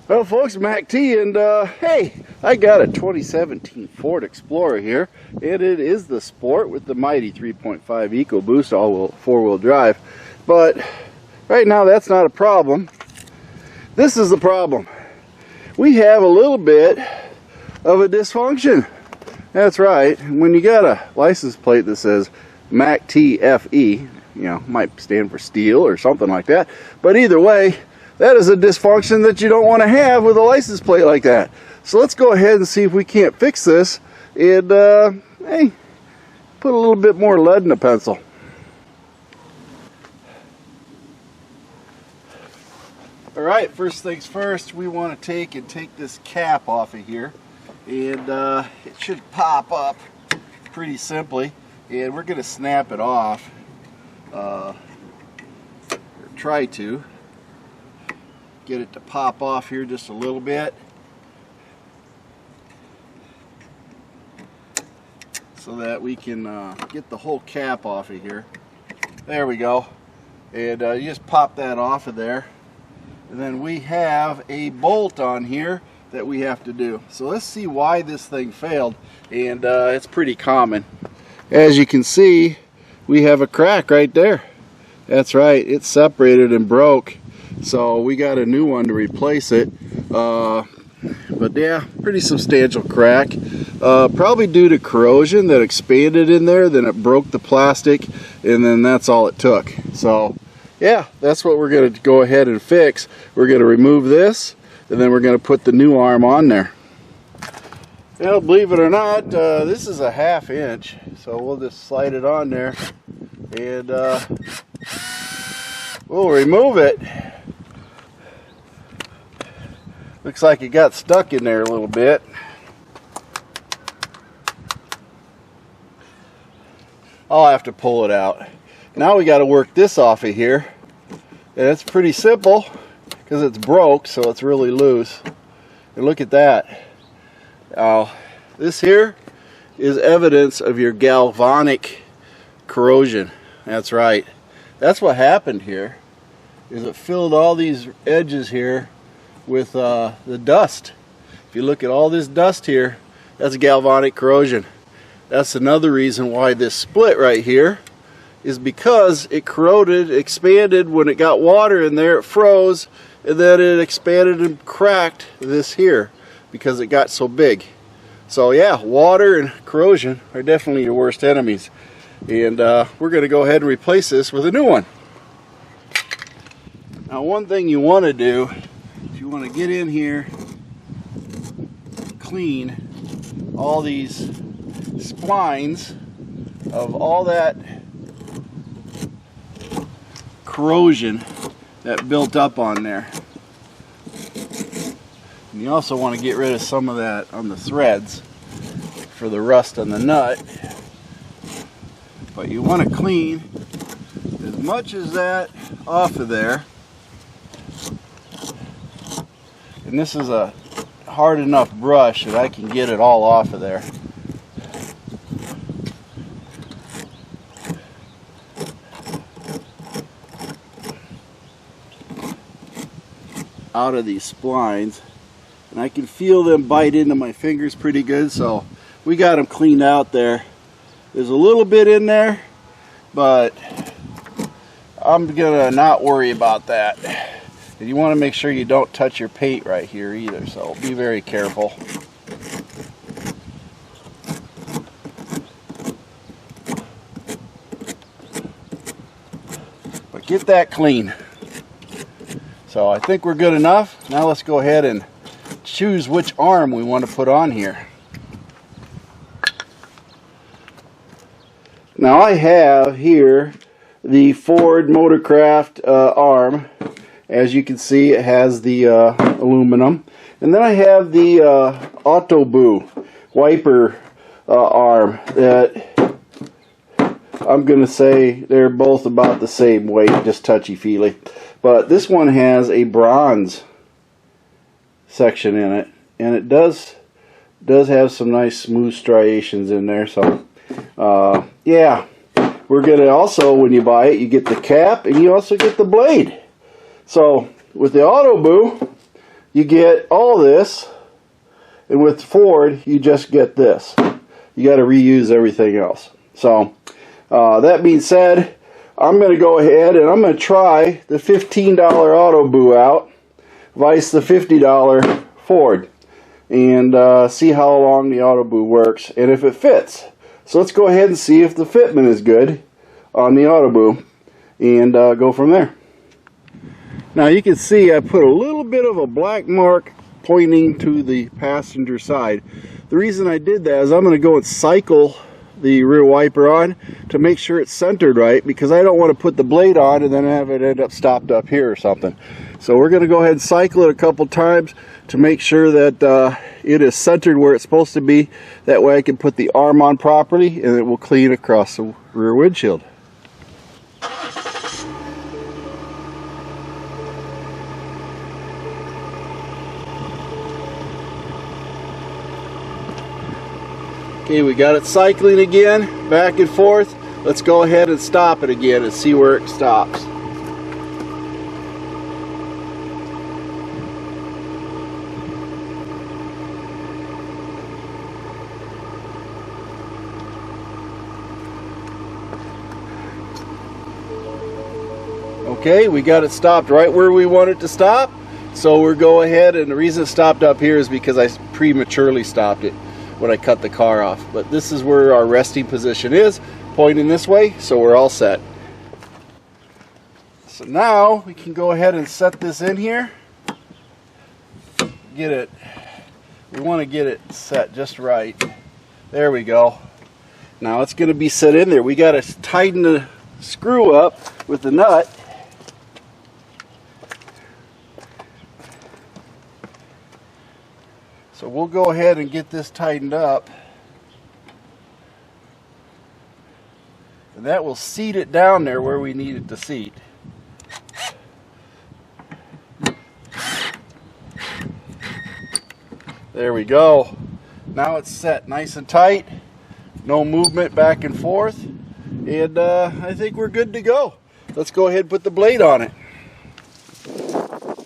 Well, folks, MACT, and hey, I got a 2017 Ford Explorer here, and it is the Sport with the mighty 3.5 EcoBoost all-wheel four-wheel drive. But right now, that's not a problem. This is the problem. We have a little bit of a dysfunction. That's right. When you got a license plate that says MACT FE, might stand for steel or something like that. But either way, that is a dysfunction that you don't want to have with a license plate like that. So let's go ahead and see if we can't fix this and hey, put a little bit more lead in the pencil. Alright, first things first, we want to take this cap off of here, and it should pop up pretty simply, and we're going to snap it off, or try to get it to pop off here just a little bit, so that we can get the whole cap off of here. There we go. And you just pop that off of there, and then we have a bolt on here that we have to do. So let's see why this thing failed, and it's pretty common. As you can see, we have a crack right there. That's right, it's separated and broke. So we got a new one to replace it, but yeah, pretty substantial crack, probably due to corrosion that expanded in there, then it broke the plastic, and then that's all it took. So yeah, that's what we're going to go ahead and fix. We're going to remove this, and then we're going to put the new arm on there. Well, believe it or not, this is a 1/2 inch, so we'll just slide it on there, and we'll remove it. Looks like it got stuck in there a little bit. I'll have to pull it out. Now we got to work this off of here. And it's pretty simple because it's broke, so it's really loose. And look at that. Now, this here is evidence of your galvanic corrosion. That's right. That's what happened here, is it filled all these edges here with the dust. If you look at all this dust here, that's galvanic corrosion. That's another reason why this split right here is because it corroded, expanded. When it got water in there, it froze, and then it expanded and cracked this here because it got so big. So yeah, water and corrosion are definitely your worst enemies, and we're going to go ahead and replace this with a new one. Now, one thing you want to do, you want to get in here, clean all these splines of all that corrosion that built up on there. And you also want to get rid of some of that on the threads for the rust on the nut. But you want to clean as much as that off of there. And this is a hard enough brush that I can get it all off of there. Out of these splines. And I can feel them bite into my fingers pretty good, so we got them cleaned out there. There's a little bit in there, but I'm gonna not worry about that. And you want to make sure you don't touch your paint right here either, so be very careful. But get that clean. So I think we're good enough. Now let's go ahead and choose which arm we want to put on here. Now I have here the Ford Motorcraft arm. As you can see, it has the aluminum. And then I have the Autoboo wiper arm that I'm going to say they're both about the same weight, just touchy-feely. But this one has a bronze section in it, and it does have some nice smooth striations in there. So yeah, we're going to also, when you buy it, you get the cap and you also get the blade. So with the Autoboo, you get all this, and with Ford, you just get this. You got to reuse everything else. So, that being said, I'm going to go ahead and I'm going to try the $15 Auto Boo out, vice the $50 Ford, and see how long the Auto Boo works and if it fits. So let's go ahead and see if the fitment is good on the Auto Boo, and go from there. Now you can see I put a little bit of a black mark pointing to the passenger side. The reason I did that is I'm going to go and cycle the rear wiper on to make sure it's centered right, because I don't want to put the blade on and then have it end up stopped up here or something. So we're going to go ahead and cycle it a couple times to make sure that it is centered where it's supposed to be. That way I can put the arm on properly and it will clean across the rear windshield. Okay, we got it cycling again, back and forth. Let's go ahead and stop it again and see where it stops. Okay, we got it stopped right where we want it to stop. So we'll go ahead, and the reason it stopped up here is because I prematurely stopped it when I cut the car off. But this is where our resting position is, pointing this way, so we're all set. So now we can go ahead and set this in here. Get it, we want to get it set just right. There we go. Now it's going to be set in there. We got to tighten the screw up with the nut. So we'll go ahead and get this tightened up, and that will seat it down there where we need it to seat. There we go. Now it's set nice and tight, no movement back and forth, and I think we're good to go. Let's go ahead and put the blade on it.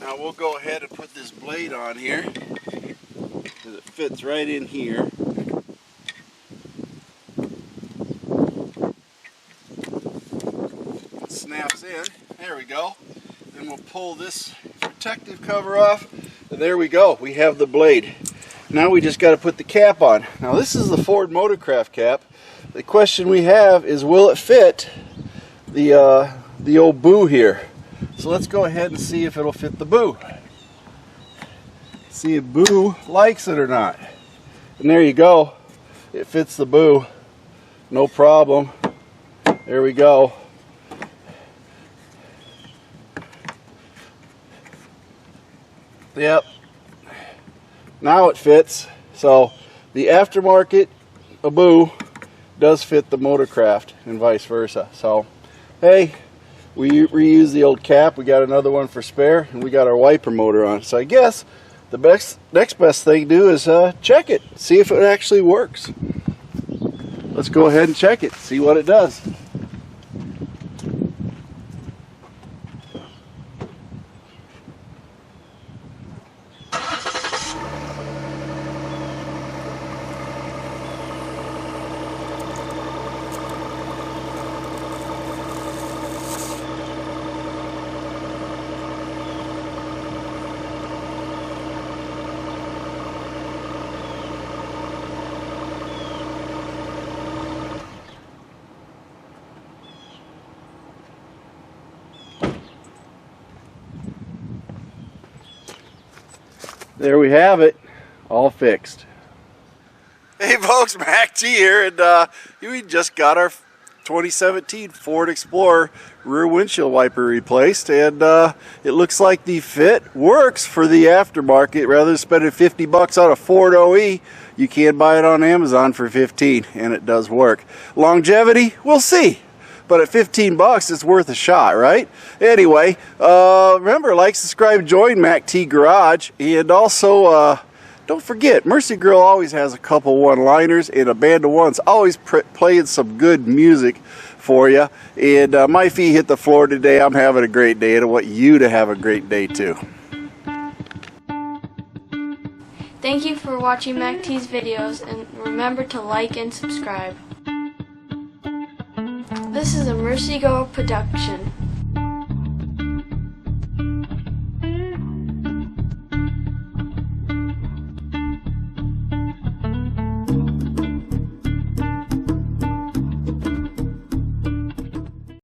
Now we'll go ahead and put this blade on here. It fits right in here. It snaps in. There we go. Then we'll pull this protective cover off, and there we go. We have the blade. Now we just got to put the cap on. Now this is the Ford Motorcraft cap. The question we have is, will it fit the old Boo here? So let's go ahead and see if it'll fit the Boo. See if Boo likes it or not. And there you go. It fits the Boo. No problem. There we go. Yep. Now it fits. So the aftermarket Boo does fit the Motorcraft and vice versa. So hey, we reuse the old cap. We got another one for spare, and we got our wiper motor on. So I guess the next best thing to do is check it, see if it actually works. Let's go ahead and check it, see what it does. There we have it, all fixed. Hey folks, MACT here, and we just got our 2017 Ford Explorer rear windshield wiper replaced, and it looks like the fit works for the aftermarket. Rather than spending 50 bucks on a Ford OE, you can buy it on Amazon for 15, and it does work. Longevity, we'll see. But at 15 bucks, it's worth a shot, right? Anyway, remember, like, subscribe, join MACT Garage, and also don't forget, Mercy Girl always has a couple one-liners, and a band of ones always playing some good music for you. And my feet hit the floor today. I'm having a great day, and I want you to have a great day too. Thank you for watching MACT's videos, and remember to like and subscribe. This is a Mercy Go production.